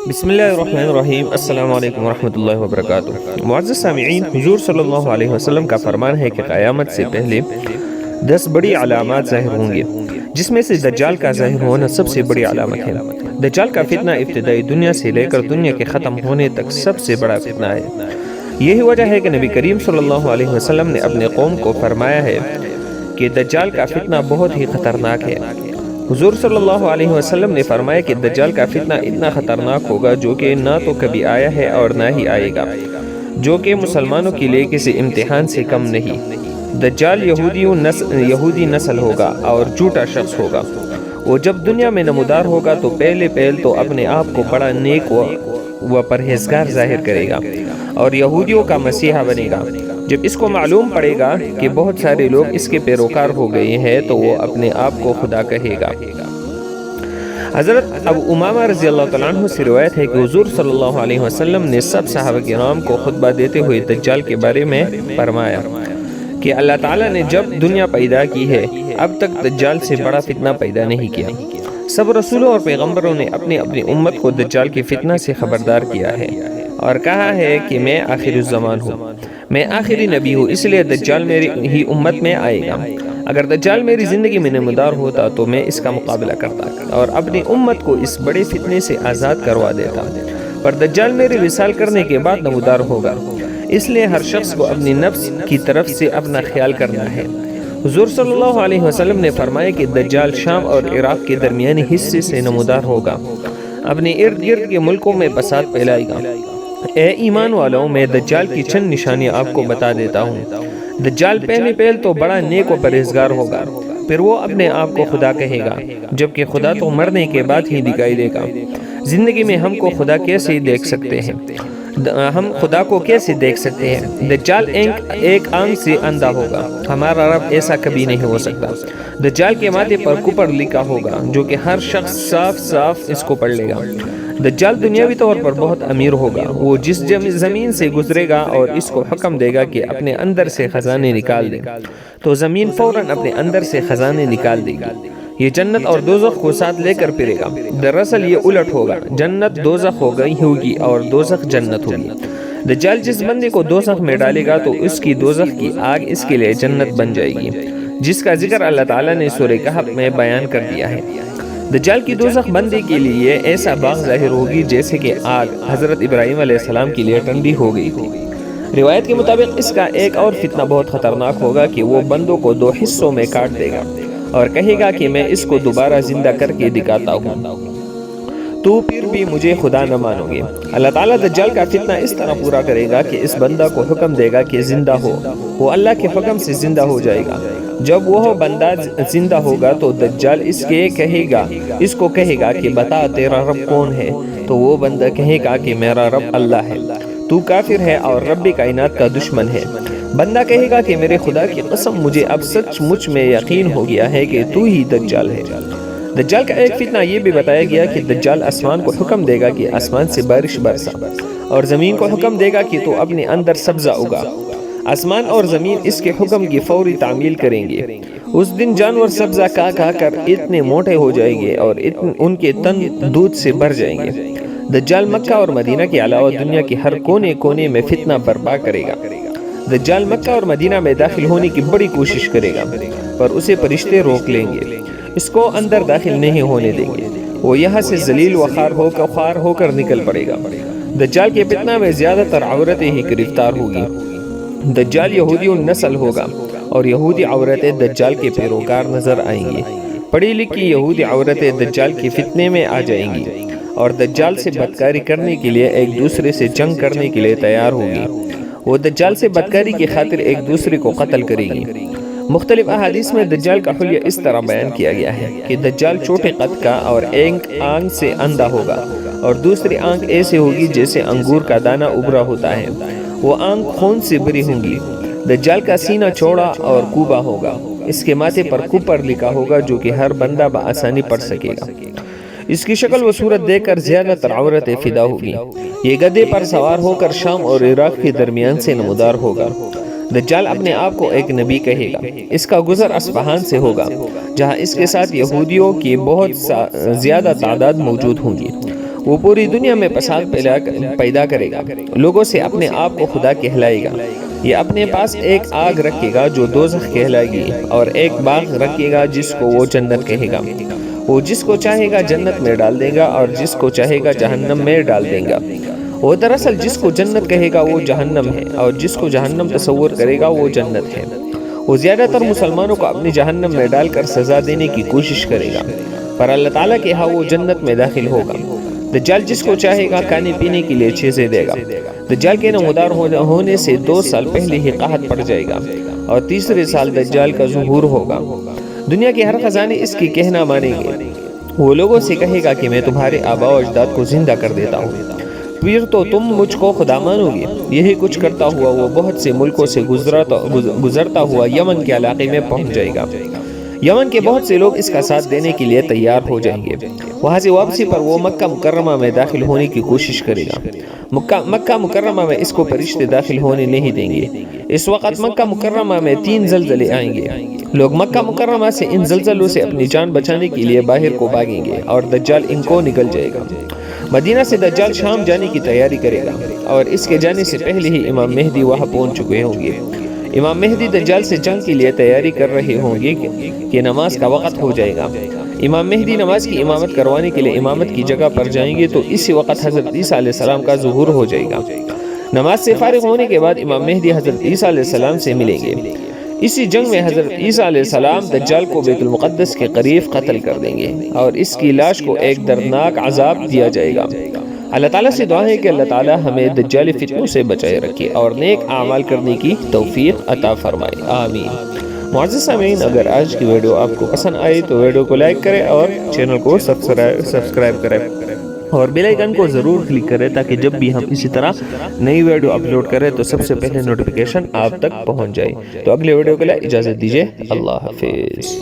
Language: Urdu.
بسم اللہ الرحمن الرحیم۔ السلام علیکم ورحمۃ اللہ وبرکاتہ۔ معزز سامعین، حضور صلی اللہ علیہ وسلم کا فرمان ہے کہ قیامت سے پہلے 10 بڑی علامات ظاہر ہوں گے، جس میں سے دجال کا ظاہر ہونا سب سے بڑی علامت ہے۔ دجال کا فتنہ ابتدائی دنیا سے لے کر دنیا کے ختم ہونے تک سب سے بڑا فتنہ ہے۔ یہی وجہ ہے کہ نبی کریم صلی اللہ علیہ وسلم نے اپنے قوم کو فرمایا ہے کہ دجال کا فتنہ بہت ہی خطرناک ہے۔ حضور صلی اللہ علیہ وسلم نے فرمایا کہ دجال کا فتنہ اتنا خطرناک ہوگا جو کہ نہ تو کبھی آیا ہے اور نہ ہی آئے گا، جو کہ مسلمانوں کے لیے کسی امتحان سے کم نہیں۔ دجال یہودی نسل ہوگا اور جھوٹا شخص ہوگا۔ وہ جب دنیا میں نمودار ہوگا تو پہلے تو اپنے آپ کو بڑا نیک و پرہیزگار ظاہر کرے گا اور یہودیوں کا مسیحا بنے گا۔ جب اس کو معلوم پڑے گا کہ بہت سارے لوگ اس کے پیروکار ہو گئے ہیں تو وہ اپنے آپ کو خدا کہے گا۔ حضرت ابو امامہ رضی اللہ تعالیٰ عنہ سے روایت ہے کہ حضور صلی اللہ علیہ وسلم نے سب صحابہ کرام کو خطبہ دیتے ہوئے دجال کے بارے میں فرمایا کہ اللہ تعالیٰ نے جب دنیا پیدا کی ہے اب تک دجال سے بڑا فتنہ پیدا نہیں کیا۔ سب رسولوں اور پیغمبروں نے اپنی امت کو دجال کے فتنہ سے خبردار کیا ہے اور کہا ہے کہ میں آخر الزمان ہوں، میں آخری نبی ہوں، اس لیے دجال میری ہی امت میں آئے گا۔ اگر دجال میری زندگی میں نمودار ہوتا تو میں اس کا مقابلہ کرتا اور اپنی امت کو اس بڑے فتنے سے آزاد کروا دیتا، پر دجال میرے وصال کرنے کے بعد نمودار ہوگا، اس لیے ہر شخص کو اپنی نفس کی طرف سے اپنا خیال کرنا ہے۔ حضور صلی اللہ علیہ وسلم نے فرمایا کہ دجال شام اور عراق کے درمیانی حصے سے نمودار ہوگا، اپنے ارد گرد کے ملکوں میں فساد پھیلائے گا۔ اے ایمان والوں، میں دجال کی چند نشانیاں آپ کو بتا دیتا ہوں۔ دجال پہلے تو بڑا نیک و پرہیزگار ہوگا، پھر وہ اپنے آپ کو خدا کہے گا، جبکہ خدا تو مرنے کے بعد ہی دکھائی دے گا۔ زندگی میں ہم کو خدا کیسے دیکھ سکتے ہیں؟ ہم خدا کو کیسے دیکھ سکتے ہیں؟ دجال ایک آنکھ سے اندھا ہوگا، ہمارا رب ایسا کبھی نہیں ہو سکتا۔ دجال کے ماتھے پر کفر لکھا ہوگا جو کہ ہر شخص صاف اس کو پڑھ لے گا۔ دجال دنیاوی طور پر بہت امیر ہوگا، وہ جس زمین سے گزرے گا اور اس کو حکم دے گا کہ اپنے اندر سے خزانے نکال دے تو زمین فوراً اپنے اندر سے خزانے نکال دے گی۔ یہ جنت اور دوزخ کو ساتھ لے کر پھرے گا۔ دراصل یہ الٹ ہوگا، جنت دوزخ ہوگی اور دوزخ جنت ہوگی۔ دجال جس بندے کو دوزخ میں ڈالے گا تو اس کی دوزخ کی آگ اس کے لیے جنت بن جائے گی، جس کا ذکر اللہ تعالیٰ نے سورہ کہف میں بیان کر دیا ہے۔ دجال کی دوزخ بندے کے لیے ایسا باغ ظاہر ہوگی جیسے کہ آگ حضرت ابراہیم علیہ السلام کے لیے ٹھنڈی ہو گئی تھی۔ روایت کے مطابق اس کا ایک اور فتنہ بہت خطرناک ہوگا کہ وہ بندوں کو 2 حصوں میں کاٹ دے گا اور کہے گا کہ میں اس کو دوبارہ زندہ کر کے دکھاتا ہوں، تو پھر بھی مجھے خدا نہ مانو گے۔ اللہ تعالیٰ دجال کا فتنہ اس طرح پورا کرے گا کہ اس بندہ کو حکم دے گا کہ زندہ ہو، وہ اللہ کے حکم سے زندہ ہو جائے گا۔ جب وہ بندہ زندہ ہوگا تو دجال اس کو کہے گا کہ بتا تیرا رب کون ہے، تو وہ بندہ کہے گا کہ میرا رب اللہ ہے، تو کافر ہے اور رب کائنات کا دشمن ہے۔ بندہ کہے گا کہ میرے خدا کی قسم، مجھے اب سچ مچ میں یقین ہو گیا ہے کہ تو ہی دجال ہے۔ دجال کا ایک فتنہ یہ بھی بتایا گیا کہ دجال آسمان کو حکم دے گا کہ آسمان سے بارش برسا اور زمین کو حکم دے گا کہ تو اپنے اندر سبزہ اگا۔ آسمان اور زمین اس کے حکم کی فوری تعمیل کریں گے۔ اس دن جانور سبزہ کھا کر اتنے موٹے ہو جائیں گے اور ان کے تن دودھ سے بھر جائیں گے۔ دجال مکہ اور مدینہ کے علاوہ دنیا کے ہر کونے میں فتنہ برپا کرے گا۔ دجال مکہ اور مدینہ میں داخل ہونے کی بڑی کوشش کرے گا، پر اسے فرشتے روک لیں گے، اس کو اندر داخل نہیں ہونے دیں گے۔ وہ یہاں سے ذلیل و خوار ہو کر نکل پڑے گا۔ دجال کے فتنہ میں زیادہ تر عورتیں ہی گرفتار ہوگی۔ دجال یہودی نسل ہوگا اور یہودی عورتیں دجال کے پیروکار نظر آئیں گی۔ پڑھی لکھی یہودی عورتیں دجال کے فتنے میں آ جائیں گی اور دجال سے بدکاری کرنے کے لیے ایک دوسرے سے جنگ کرنے کے لیے تیار ہوگی۔ وہ دجال سے بدکاری کی خاطر ایک دوسرے کو قتل کرے گی۔ مختلف احادیث میں دجال کا حلیہ اس طرح بیان کیا گیا ہے کہ دجال چھوٹے قد کا اور ایک آنکھ سے اندھا ہوگا اور دوسری آنکھ ایسے ہوگی جیسے انگور کا دانہ ابھرا ہوتا ہے، وہ آنکھ خون سے بھری ہوں گی۔ دجال کا سینہ چوڑا اور کوبا ہوگا، اس کے ماتھے پر کفر لکھا ہوگا جو کہ ہر بندہ بآسانی پڑھ سکے گا۔ اس کی شکل و صورت دیکھ کر زیادہ تر عورتیں فدا ہوگی۔ یہ گدھے پر سوار ہو کر شام اور عراق کے درمیان سے نمودار ہوگا۔ دجال اپنے آپ کو ایک نبی کہے گا۔ اس کا گزر اصفہان سے ہوگا جہاں اس کے ساتھ یہودیوں کی بہت زیادہ تعداد موجود ہوں گی۔ وہ پوری دنیا میں فساد پیدا کرے گا، لوگوں سے اپنے آپ کو خدا کہلائے گا، یہ اپنے پاس ایک آگ رکھے گا جو دوزخ کہلائے گی، اور ایک باغ رکھے گا جس کو وہ جنت کہے گا، وہ جس کو چاہے گا جنت میں ڈال دے گا اور جس کو چاہے گا جہنم میں ڈال دے گا۔ وہ دراصل جس کو جنت کہے گا وہ جہنم ہے، اور جس کو جہنم تصور کرے گا وہ جنت ہے۔ وہ زیادہ تر مسلمانوں کو اپنی جہنم میں ڈال کر سزا دینے کی کوشش کرے گا، پر اللہ تعالیٰ کے ہاں وہ جنت میں داخل ہوگا۔ دجال جس کو چاہے گا کھانے پینے کے لیے چیزیں دے گا۔ دجال کے نمودار ہونے سے 2 سال پہلے ہی قحط پڑ جائے گا، اور تیسرے سال دجال کا ظہور ہوگا۔ دنیا کے ہر خزانے اس کی کہنا مانیں گے۔ وہ لوگوں سے کہے گا کہ میں تمہارے آباء و اجداد کو زندہ کر دیتا ہوں، پھر تو تم مجھ کو خدا مانو گے۔ یہی کچھ کرتا ہوا وہ بہت سے ملکوں سے گزرتا ہوا یمن کے علاقے میں پہنچ جائے گا۔ یمن کے بہت سے لوگ اس کا ساتھ دینے کے لیے تیار ہو جائیں گے۔ وہاں سے واپسی پر وہ مکہ مکرمہ میں داخل ہونے کی کوشش کرے گا۔ مکہ مکرمہ میں اس کو فرشتے داخل ہونے نہیں دیں گے۔ اس وقت مکہ مکرمہ میں 3 زلزلے آئیں گے۔ لوگ مکہ مکرمہ سے ان زلزلوں سے اپنی جان بچانے کے لیے باہر کو بھاگیں گے، اور دجال ان کو نکل جائے گا۔ مدینہ سے دجال شام جانے کی تیاری کرے گا، اور اس کے جانے سے پہلے ہی امام مہدی وہاں پہنچ چکے ہوں گے۔ امام مہدی دجال سے جنگ کے لیے تیاری کر رہے ہوں گے کہ نماز کا وقت ہو جائے گا۔ امام مہدی نماز کی امامت کروانے کے لیے امامت کی جگہ پر جائیں گے تو اسی وقت حضرت عیسیٰ علیہ السلام کا ظہور ہو جائے گا۔ نماز سے فارغ ہونے کے بعد امام مہدی حضرت عیسیٰ علیہ السلام سے ملیں گے۔ اسی جنگ میں حضرت عیسیٰ علیہ السلام دجال کو بیت المقدس کے قریب قتل کر دیں گے، اور اس کی لاش کو ایک دردناک عذاب دیا جائے گا۔ اللہ تعالیٰ سے دعا ہے کہ اللہ تعالیٰ ہمیں دجالی فتنوں سے بچائے رکھے اور نیک اعمال کرنے کی توفیق عطا فرمائے، آمین۔ معزز سامعین، اگر آج کی ویڈیو آپ کو پسند آئی تو ویڈیو کو لائک کریں اور چینل کو سبسکرائب کریں، اور بیل آئیکن کو ضرور کلک کریں تاکہ جب بھی ہم اسی طرح نئی ویڈیو اپلوڈ کریں تو سب سے پہلے نوٹیفیکیشن آپ تک پہنچ جائے۔ تو اگلے ویڈیو کے لیے اجازت دیجیے، اللہ حافظ۔